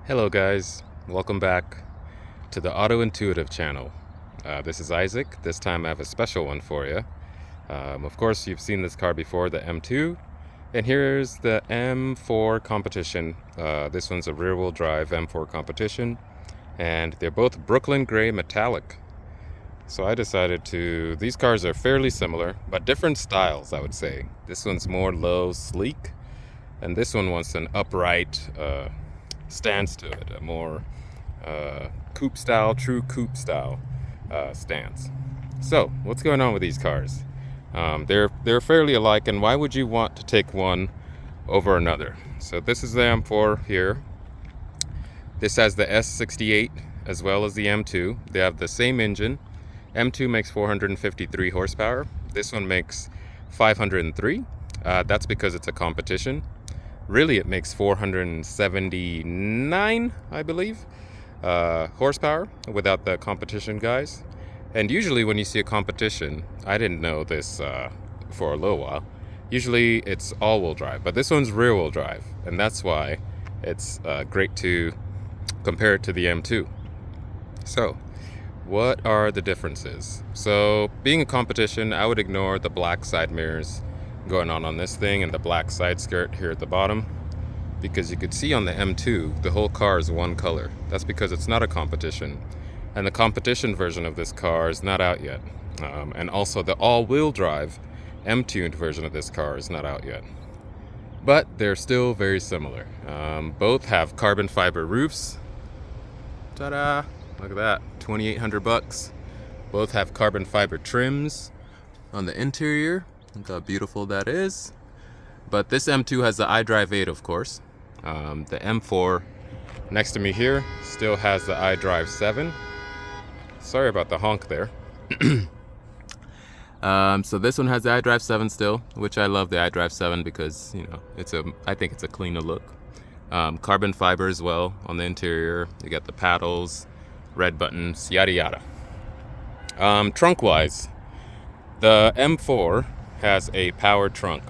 Hello guys, welcome back to the Auto Intuitive channel. This is Isaac. This time I have a special one for you. Of course you've seen this car before, the M2, and here's the M4 competition. This one's a rear-wheel drive M4 competition, and they're both Brooklyn Gray Metallic. So I decided these cars are fairly similar, but different styles, I would say. This one's more low, sleek, and this one wants an upright, stance to it, a more coupe style, true coupe style stance. So what's going on with these cars? They're fairly alike, and why would you want to take one over another? So this is the M4 here. This has the S68 as well as the M2. They have the same engine. M2 makes 453 horsepower. This one makes 503. That's because it's a competition. Really, it makes 479, I believe, horsepower without the competition guys. And usually when you see a competition, I didn't know this for a little while, usually it's all-wheel drive, but this one's rear-wheel drive, and that's why it's great to compare it to the M2. So, what are the differences? So, being a competition, I would ignore the black side mirrors going on this thing and the black side skirt here at the bottom, because you could see on the M2 the whole car is one color. That's because it's not a competition, and the competition version of this car is not out yet, and also the all-wheel drive M-tuned version of this car is not out yet, but they're still very similar. Both have carbon fiber roofs. Ta-da! Look at that, 2,800 bucks. Both have carbon fiber trims on the interior. Look how beautiful that is. But this M2 has the iDrive 8, of course. The M4 next to me here still has the iDrive 7. Sorry about the honk there. So this one has the iDrive 7 still, which I love the iDrive 7 because, you know, I think it's a cleaner look. Carbon fiber as well on the interior. You got the paddles, red buttons, yada yada. Trunk wise, the M4 has a powered trunk.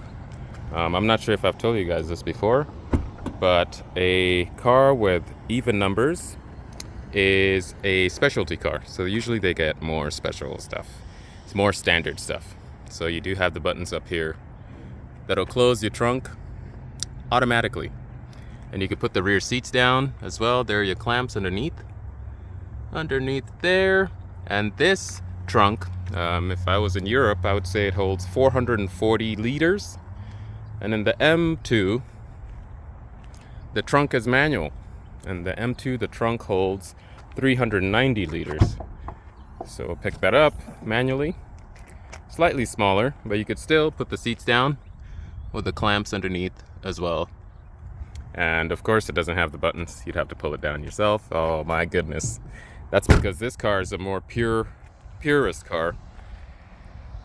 I'm not sure if I've told you guys this before, but a car with even numbers is a specialty car. So usually they get more special stuff. It's more standard stuff. So you do have the buttons up here that'll close your trunk automatically. And you can put the rear seats down as well. There are your clamps underneath there. And this trunk, if I was in Europe, I would say it holds 440 liters. And in the M2, the trunk is manual. And the M2, the trunk holds 390 liters. So we'll pick that up manually. Slightly smaller, but you could still put the seats down with the clamps underneath as well. And of course, it doesn't have the buttons. You'd have to pull it down yourself. Oh my goodness. That's because this car is a more purist car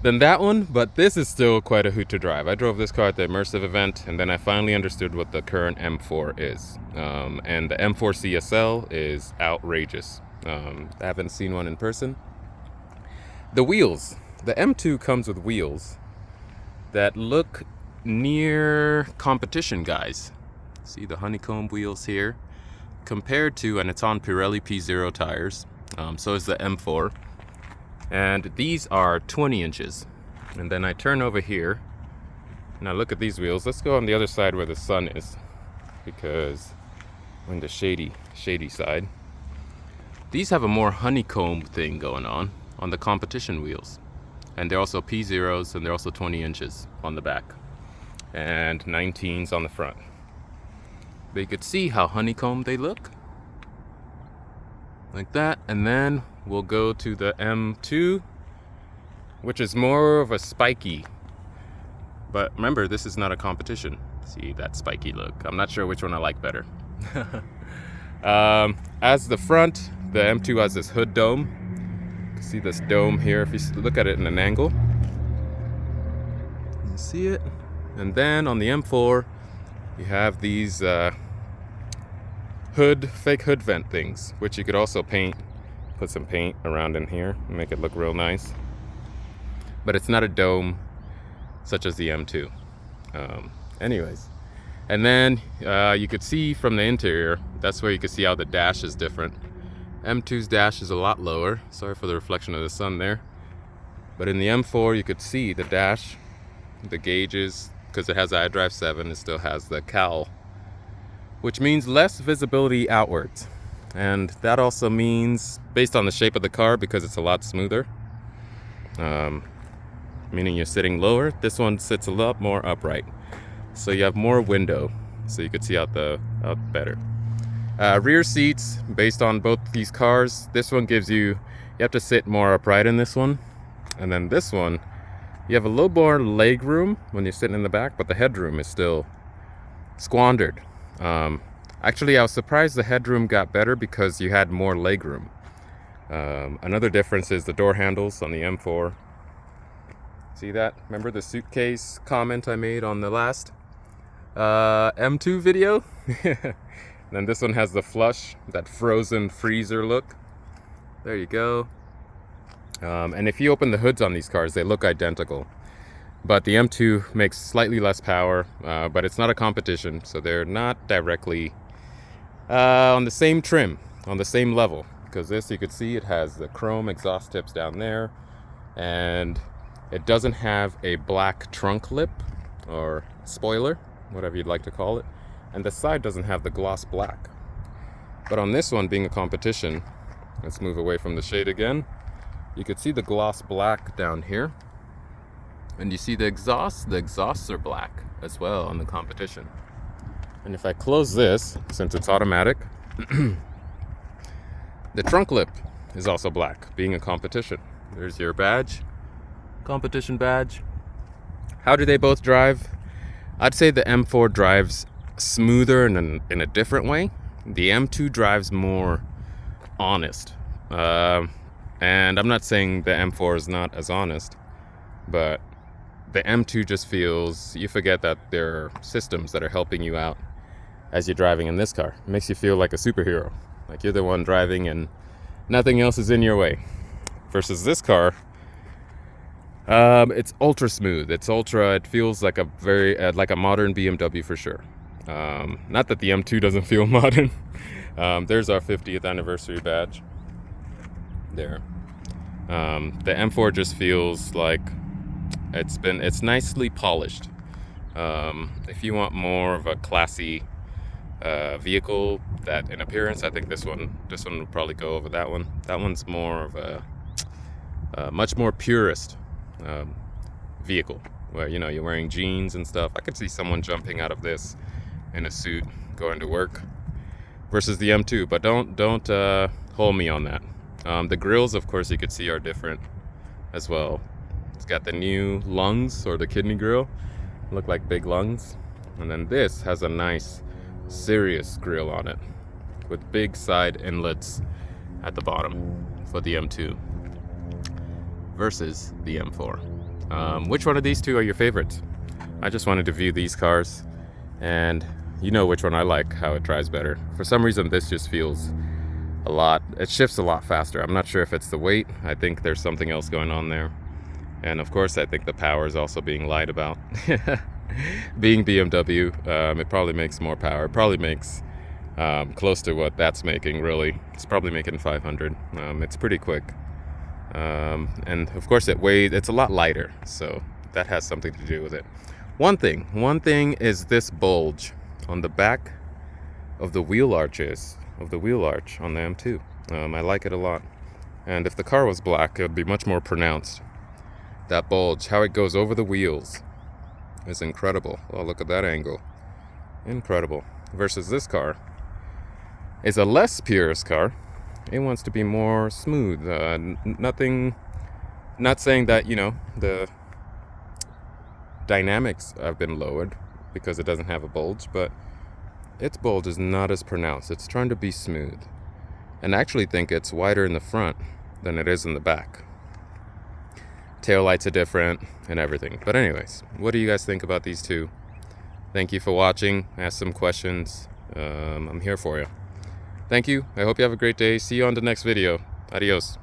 than that one, but this is still quite a hoot to drive. I drove this car at the immersive event, and then I finally understood what the current M4 is. And the M4 CSL is outrageous. I haven't seen one in person. The wheels. The M2 comes with wheels that look near competition guys. See the honeycomb wheels here? Compared to, and it's on Pirelli P0 tires. So is the M4. And these are 20 inches. And then I turn over here. Now look at these wheels. Let's go on the other side where the sun is, because we're in the shady side. These have a more honeycomb thing going on the competition wheels. And they're also P0s, and they're also 20 inches on the back. And 19s on the front. But you could see how honeycomb they look. Like that. And then we'll go to the M2, which is more of a spiky. But remember, this is not a competition. See that spiky look. I'm not sure which one I like better. As the front, the M2 has this hood dome. You can see this dome here if you look at it in an angle. You see it? And then on the M4, you have these fake hood vent things, which you could also paint. Put some paint around in here and make it look real nice. But it's not a dome such as the M2. Anyways, And then you could see from the interior, that's where you could see how the dash is different. M2's dash is a lot lower. Sorry for the reflection of the sun there. But in the M4, you could see the dash, the gauges, because it has iDrive 7, it still has the cowl, which means less visibility outwards. And that also means, based on the shape of the car, because it's a lot smoother, meaning you're sitting lower, this one sits a lot more upright. So you have more window, so you could see out better. Rear seats, based on both these cars, this one gives you have to sit more upright in this one. And then this one, you have a little more leg room when you're sitting in the back, but the headroom is still squandered. Actually, I was surprised the headroom got better because you had more leg room. Another difference is the door handles on the M4. See that? Remember the suitcase comment I made on the last M2 video? Then this one has the flush, that frozen freezer look. There you go. And if you open the hoods on these cars, they look identical. But the M2 makes slightly less power, but it's not a competition, so they're not directly on the same trim, on the same level. Because this, you could see, it has the chrome exhaust tips down there, and it doesn't have a black trunk lip or spoiler, whatever you'd like to call it, and the side doesn't have the gloss black. But on this one, being a competition, let's move away from the shade again. You could see the gloss black down here, and you see the exhausts are black as well on the competition. And if I close this, since it's automatic, the trunk lip is also black, being a competition. There's your badge, competition badge. How do they both drive? I'd say the M4 drives smoother in a different way. The M2 drives more honest. And I'm not saying the M4 is not as honest, but the M2 just feels, you forget that there are systems that are helping you out as you're driving in this car. It makes you feel like a superhero, like you're the one driving and nothing else is in your way. Versus this car, it's ultra smooth. It feels like a very like a modern BMW for sure. Not that the M2 doesn't feel modern. There's our 50th anniversary badge there. The M4 just feels like it's nicely polished. If you want more of a classy vehicle that in appearance, I think this one will probably go over that one. That one's more of a much more purist vehicle, where you're wearing jeans and stuff. I could see someone jumping out of this in a suit going to work, versus the M2. But don't hold me on that. The grills, of course, you could see are different as well. It's got the new lungs, or the kidney grill, look like big lungs. And then this has a nice serious grill on it with big side inlets at the bottom for the M2 versus the M4. Which one of these two are your favorites? I just wanted to view these cars, and you know which one I like, how it drives better. For some reason, this just feels it shifts a lot faster. I'm not sure if it's the weight. I think there's something else going on there. And of course, I think the power is also being lied about. Being BMW, it probably makes more power. It probably makes close to what that's making, really. It's probably making 500. It's pretty quick. And of course, it's a lot lighter, so that has something to do with it. One thing is this bulge on the back of the wheel arches, on the M2. I like it a lot. And if the car was black, it would be much more pronounced. That bulge, how it goes over the wheels, is incredible. Oh, look at that angle. Incredible. Versus this car is a less purist car. It wants to be more smooth. Not saying that, the dynamics have been lowered because it doesn't have a bulge, but its bulge is not as pronounced. It's trying to be smooth. And I actually think it's wider in the front than it is in the back. Taillights are different and everything. But anyways, what do you guys think about these two? Thank you for watching. Ask some questions. I'm here for you. Thank you. I hope you have a great day. See you on the next video. Adios.